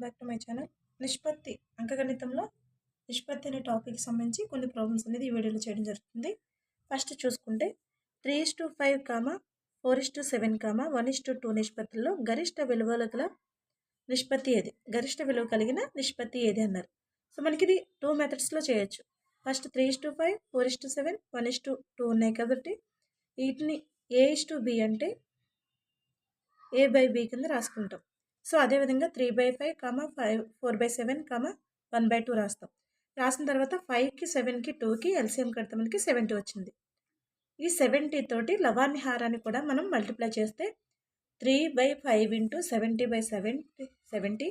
Welcome back to my channel. నిష్పత్తి అంకగణితంలో నిష్పత్తి అనే టాపిక్కి సంబంధించి కొన్ని ప్రాబ్లమ్స్ అనేది ఈ వీడియోలో చేయడం జరుగుతుంది. ఫస్ట్ చూసుకుంటే 3:5, 4:7, 1:2 నిష్పత్తుల్లో గరిష్ట విలువల గల నిష్పత్తి ఏది? గరిష్ట విలువ కలిగిన నిష్పత్తి ఏది అన్నారు. సో మనకి ఇది 2 మెథడ్స్లో చేయొచ్చు. ఫస్ట్ 3:5, 4:7, 1:2 ఉన్నాయి కాబట్టి వీటిని A:B అంటే A/B కింద రాసుకుంటాం. సో అదేవిధంగా 3/5, 4/7, 1/2 రాస్తాం. రాసిన తర్వాత 5కి 7కి 2కి ఎల్సిఎం కడితే మనకి 70 వచ్చింది. ఈ 70 తోటి లవాన్ని హారాన్ని కూడా మనం మల్టిప్లై చేస్తే 3/5 ఇంటూ 70/70,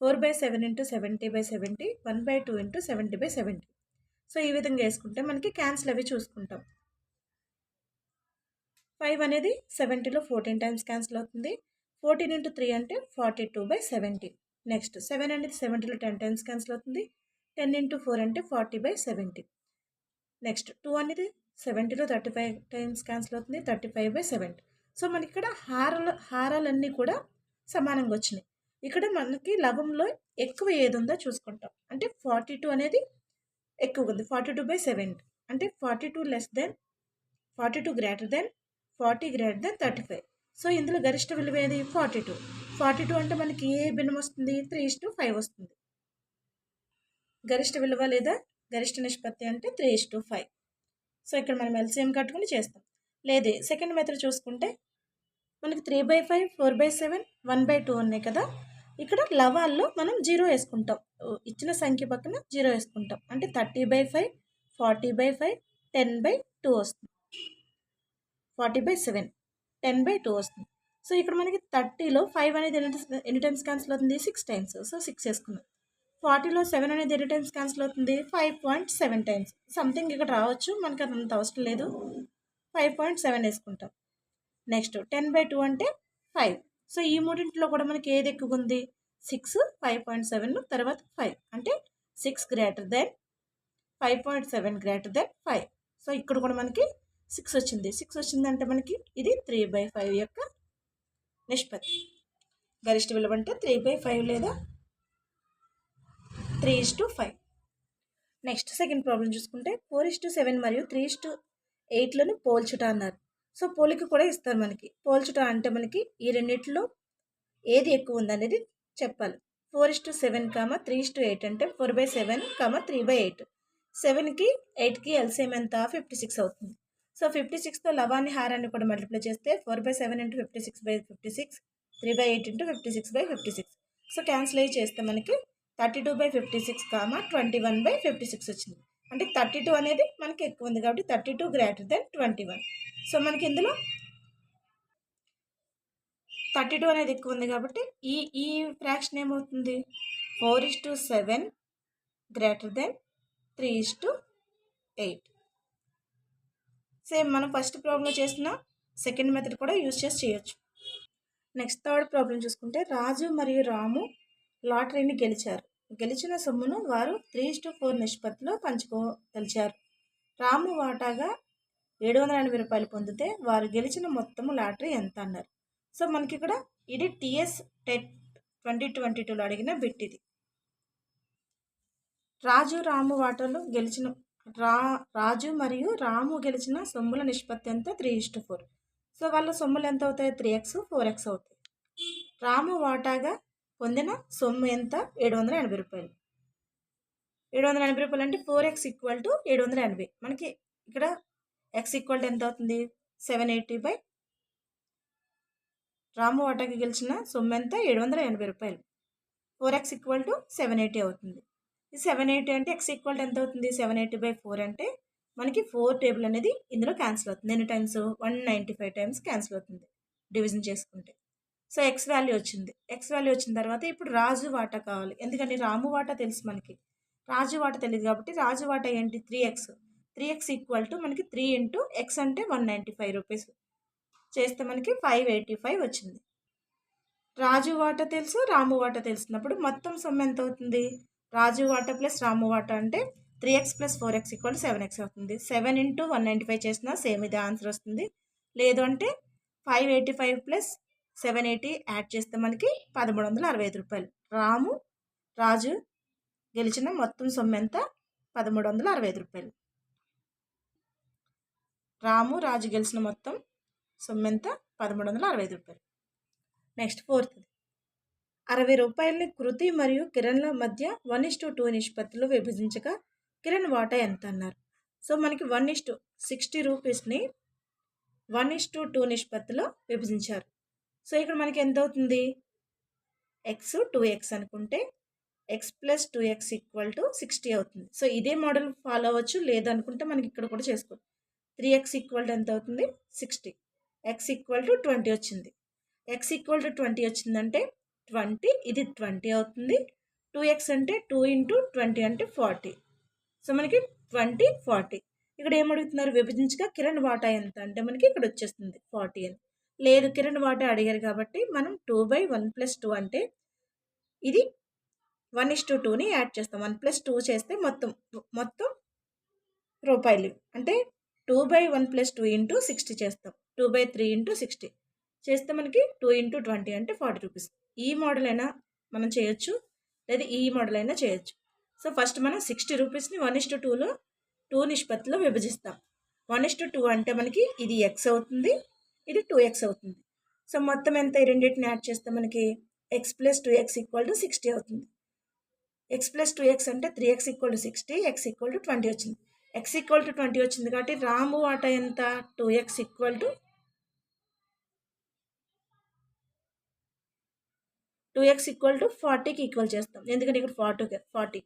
4/7 ఇంటూ 70/70, 1/2 ఇంటూ 70/70. సో ఈ విధంగా వేసుకుంటే మనకి క్యాన్సిల్ అవి చూసుకుంటాం. 5 అనేది 70లో 14 టైమ్స్ క్యాన్సిల్ అవుతుంది. 14 ఇంటూ 3 అంటే 42/70. నెక్స్ట్ 7 అనేది 70లో 10 టైమ్స్ క్యాన్సిల్ అవుతుంది. 10 ఇంటూ 4 అంటే 40/70. నెక్స్ట్ 2 అనేది 70లో 35 టైమ్స్ క్యాన్సిల్ అవుతుంది. 35/70. సో మనకి ఇక్కడ హారాలన్నీ కూడా సమానంగా వచ్చినాయి. ఇక్కడ మనకి లవంలో ఎక్కువ ఏది ఉందో చూసుకుంటాం. అంటే 42 అనేది ఎక్కువ ఉంది. 42/70 అంటే 42 greater than 40 greater than 35. So ఇందులో గరిష్ట విలువ ఏది? 42 అంటే మనకి ఏ భిన్నం వస్తుంది? 3:5 వస్తుంది. గరిష్ట విలువ లేదా గరిష్ట నిష్పత్తి అంటే 3:5. సో ఇక్కడ మనం ఎల్సిఎం కట్టుకుని చేస్తాం. లేదే సెకండ్ మెథడ్ చూసుకుంటే మనకి 3/5, 4/7, 1/2 ఉన్నాయి కదా. ఇక్కడ లవాల్లో మనం 0 వేసుకుంటాం. ఇచ్చిన సంఖ్య పక్కన 0 వేసుకుంటాం. అంటే 30/5, 40/5, 10/2 వస్తుంది. 40/7, 10/2 వస్తుంది. సో ఇక్కడ మనకి 30లో 5 అనేది ఎన్ని టైమ్స్ క్యాన్సిల్ అవుతుంది? 6 టైమ్స్. సో 6 వేసుకున్నాం. 40లో 7 అనేది ఎన్ని టైమ్స్ క్యాన్సిల్ అవుతుంది? 5.7 టైమ్స్. సంథింగ్ ఇక్కడ రావచ్చు, మనకి అంత అవసరం లేదు. 5.7 వేసుకుంటాం. నెక్స్ట్ 10/2 అంటే 5. సో ఈ మూడింటిలో కూడా మనకి ఏది ఎక్కువ ఉంది? 6, 5.7 తర్వాత 5 అంటే 6 greater than 5.7 greater than 5. So ఇక్కడ కూడా మనకి 6 వచ్చింది. 6 వచ్చిందంటే మనకి ఇది 3/5 యొక్క నిష్పత్తి. గరిష్ట విలువ అంటే 3/5 లేదా 3:5. నెక్స్ట్ సెకండ్ ప్రాబ్లం చూసుకుంటే 4:7 మరియు 3:8లను పోల్చుట అన్నారు. సో పోలిక కూడా ఇస్తారు మనకి. పోల్చుట అంటే మనకి ఈ రెండింటిలో ఏది ఎక్కువ ఉంది అనేది చెప్పాలి. 4:7, 3:8 అంటే 4/7, 3/8. 7కి 8కి ఎల్సిఎం ఎంత? 56 అవుతుంది. సో 56తో లవాన్ని హారాన్ని కూడా మల్టిప్లై చేస్తే 4/7 ఇంటూ 56/56, 3/8 ఇంటూ 56/56. సో క్యాన్సిల్ అయ్యి చేస్తే మనకి 32/56, 21/56 వచ్చింది. అంటే 32 అనేది మనకి ఎక్కువ ఉంది కాబట్టి 32 గ్రేటర్ దెన్ 21. సో మనకి ఇందులో 32 అనేది ఎక్కువ ఉంది కాబట్టి ఈ ఫ్రాక్షన్ ఏమవుతుంది? 4:7 గ్రేటర్ దెన్ 3:8. సేమ్ మనం ఫస్ట్ ప్రాబ్లం చేసిన సెకండ్ మెథడ్ కూడా యూజ్ చేసి చేయొచ్చు. నెక్స్ట్ థర్డ్ ప్రాబ్లం చూసుకుంటే రాజు మరియు రాము లాటరీని గెలిచారు. గెలిచిన సొమ్మును వారు 3:4 నిష్పత్తిలో పంచుకోదలిచారు. రాము వాటాగా 780 రూపాయలు పొందితే వారు గెలిచిన మొత్తము లాటరీ ఎంత అన్నారు. సో మనకి ఇక్కడ ఇది TS టెట్ 2022లో అడిగిన బిట్. ఇది రాజు మరియు రాము గెలిచిన సొమ్ముల నిష్పత్తి ఎంత? 3:4. సో వాళ్ళ సొమ్ములు ఎంత అవుతాయి? 3x, 4x అవుతాయి. రాము వాటాగా పొందిన సొమ్ము ఎంత? 780 రూపాయలు. 780 రూపాయలు అంటే 4x = 780. మనకి ఇక్కడ x = ఎంత అవుతుంది? 780. రాము వాటాగా గెలిచిన సొమ్ము ఎంత? 780 రూపాయలు. 4x = 780 అవుతుంది. ఈ 780 అంటే x = ఎంత అవుతుంది? 780/4 అంటే మనకి 4 టేబుల్ అనేది ఇందులో క్యాన్సిల్ అవుతుంది. ఎన్ని టైమ్స్? 195 టైమ్స్ క్యాన్సిల్ అవుతుంది డివిజన్ చేసుకుంటే. సో ఎక్స్ వాల్యూ వచ్చింది. ఎక్స్ వాల్యూ వచ్చిన తర్వాత ఇప్పుడు రాజు వాటా కావాలి. ఎందుకంటే రాము వాటా తెలుసు మనకి, రాజు వాటా తెలియదు కాబట్టి రాజు వాటా ఏంటి? 3x. 3x = మనకి 3 ఇంటూ x అంటే 195 రూపీస్ చేస్తే మనకి 585 వచ్చింది. రాజు వాటా తెలుసు, రాము వాటా తెలిసినప్పుడు మొత్తం సొమ్ము ఎంత అవుతుంది? రాజు వాటా ప్లస్ రాము వాటా అంటే 3x + 4x = 7x అవుతుంది. 7 ఇంటూ 195 చేసినా సేమ్ ఇది ఆన్సర్ వస్తుంది. లేదు అంటే 585 + 780 యాడ్ చేస్తే మనకి 1365 రూపాయలు రాజు గెలిచిన మొత్తం సొమ్ము ఎంత? 1365 రూపాయలు. రాజు గెలిచిన మొత్తం సొమ్ము ఎంత? 1365 రూపాయలు. నెక్స్ట్ 4th 60 రూపాయలని కృతి మరియు కిరణ్ల మధ్య 1:2 నిష్పత్తిలో విభజించగా కిరణ్ వాటా ఎంత అన్నారు. సో మనకి 1:60 రూపీస్ని 1:2 నిష్పత్తిలో విభజించారు. సో ఇక్కడ మనకి ఎంత అవుతుంది? ఎక్స్ 2x అనుకుంటే x + 2x = 60 అవుతుంది. సో ఇదే మోడల్ ఫాలో అవ్వచ్చు, లేదనుకుంటే మనకి ఇక్కడ కూడా చేసుకోవచ్చు. 3x = ఎంత అవుతుంది? 60. x = 20 వచ్చింది. x = 20 వచ్చిందంటే 20, ఇది 20 అవుతుంది. 2x అంటే 2 × 20 అంటే 40. సో మనకి 20, 40. ఇక్కడ ఏమడుగుతున్నారు? విభజించగా కిరణ్ వాటా ఎంత అంటే మనకి ఇక్కడ వచ్చేస్తుంది 40 అని. లేదు, కిరణ్ వాటా అడిగారు కాబట్టి మనం 2/1 + 2 అంటే ఇది 1:2ని యాడ్ చేస్తాం. 1 + 2 చేస్తే మొత్తం రూపాయలు అంటే 2/1 + 2 × 60 చేస్తాం. 2/3 × 60 చేస్తే మనకి 2 × 20 అంటే 40 రూపీస్. ఈ మోడల్ అయినా మనం చేయొచ్చు, లేదా ఈ మోడల్ అయినా చేయొచ్చు. సో ఫస్ట్ మనం 60 రూపీస్ని 1:2లో 2 నిష్పత్తిలో విభజిస్తాం. 1:2 అంటే మనకి ఇది x అవుతుంది, ఇది 2x అవుతుంది. సో మొత్తం ఎంత? ఈ రెండింటిని యాడ్ చేస్తే మనకి x + 2x = 60 అవుతుంది. x + 2x అంటే 3x = 60, x = 20 వచ్చింది. x = 20 వచ్చింది కాబట్టి రాము వాటా ఎంత? 2x = 40కి ఈక్వల్ చేస్తాం, ఎందుకంటే ఇక్కడ 40.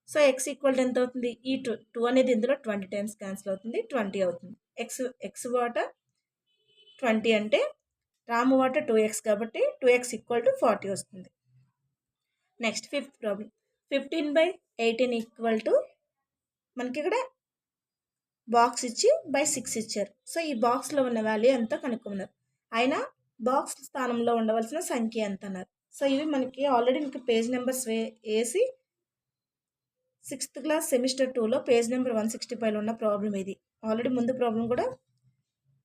సో x = ఎంత అవుతుంది? ఈ 2 అనేది ఇందులో 20 టైమ్స్ క్యాన్సిల్ అవుతుంది, 20 అవుతుంది. x వాటా 20 అంటే రాము వాటా 2x కాబట్టి 2x = 40 వస్తుంది. Next 5th problem. 15/18 మనకి ఇక్కడ బాక్స్ ఇచ్చి /6 ఇచ్చారు. సో ఈ బాక్స్లో ఉన్న వాల్యూ ఎంత కనుక్కున్నారు. అయినా బాక్స్ స్థానంలో ఉండవలసిన సంఖ్య ఎంత అన్నారు. సో ఇవి మనకి ఆల్రెడీ మీకు పేజ్ నెంబర్స్ వేసి 6th క్లాస్ సెమిస్టర్ 2లో పేజ్ నెంబర్ 165లో ఉన్న ప్రాబ్లం ఇది. ఆల్రెడీ ముందు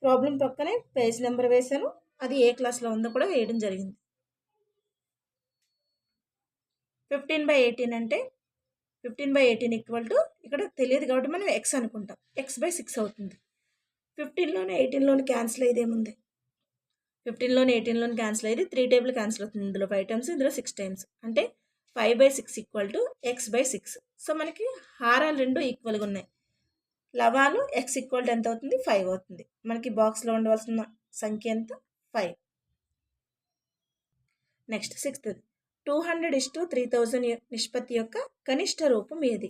ప్రాబ్లం పక్కనే పేజ్ నెంబర్ వేశాను, అది ఏ క్లాస్లో ఉందో కూడా వేయడం జరిగింది. 15/18 అంటే 15/18 ఇక్కడ తెలియదు కాబట్టి మనం x అనుకుంటాం. x/6 అవుతుంది. 15లోని 18లోని క్యాన్సిల్ అయ్యేది ఏముంది? 15లోని 18లోని క్యాన్సిల్ అయ్యేది 3 టేబుల్ క్యాన్సిల్ అవుతుంది. ఇందులో 5 టైమ్స్, ఇందులో 6 టైమ్స్ అంటే 5/6 = x/6. సో మనకి హారాలు రెండు ఈక్వల్గా ఉన్నాయి. లవాలు x = ఎంత అవుతుంది? 5 అవుతుంది. మనకి బాక్స్లో ఉండవలసిన సంఖ్య ఎంత? 5. నెక్స్ట్ 6th 200:3000 నిష్పత్తి యొక్క కనిష్ట రూపం ఏది?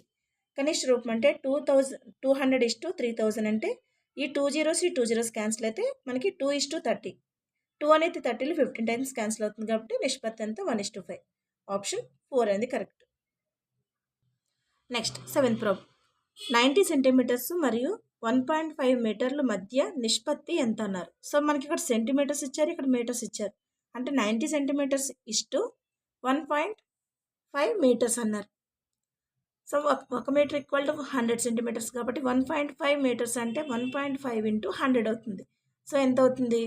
కనిష్ట రూపం అంటే 200:3000 అంటే ఈ 2 zeros ఈ 2 zeros క్యాన్సిల్ అయితే మనకి 2:30. 2 అనేది 30లో 15 టైమ్స్ క్యాన్సిల్ అవుతుంది కాబట్టి నిష్పత్తి ఎంత? 1:5. ఆప్షన్ 4 అనేది correct. Next 7th problem. 90 centimetres మరియు 1.5 మీటర్ల మధ్య నిష్పత్తి ఎంత అన్నారు. సో మనకి ఇక్కడ సెంటీమీటర్స్ ఇచ్చారు, ఇక్కడ మీటర్స్ ఇచ్చారు. అంటే 90 సెంటీమీటర్స్ = 1.5 మీటర్స్ అన్నారు. సో 1 మీటర్ = 100 సెంటీమీటర్స్ కాబట్టి 1.5 మీటర్స్ అంటే 1.5 × 100 అవుతుంది. సో ఎంత అవుతుంది?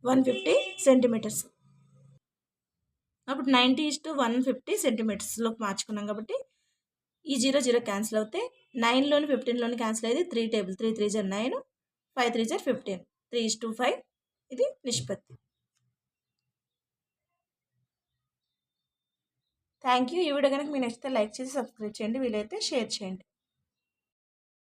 150 సెంటీమీటర్స్. అప్పుడు 90:150 సెంటీమీటర్స్లోకి మార్చుకున్నాం కాబట్టి ఈ 0 0 క్యాన్సిల్ అవుతే 9లోని 15లోని క్యాన్సిల్ అయ్యేది 3 టేబుల్. 3 3 = 9, 5 3 = 15. 3:5 ఇది నిష్పత్తి. Thank you. ఈ వీడియో కనుక మీకు నచ్చితే లైక్ చేసి సబ్స్క్రైబ్ చేయండి, వీలైతే షేర్ చేయండి.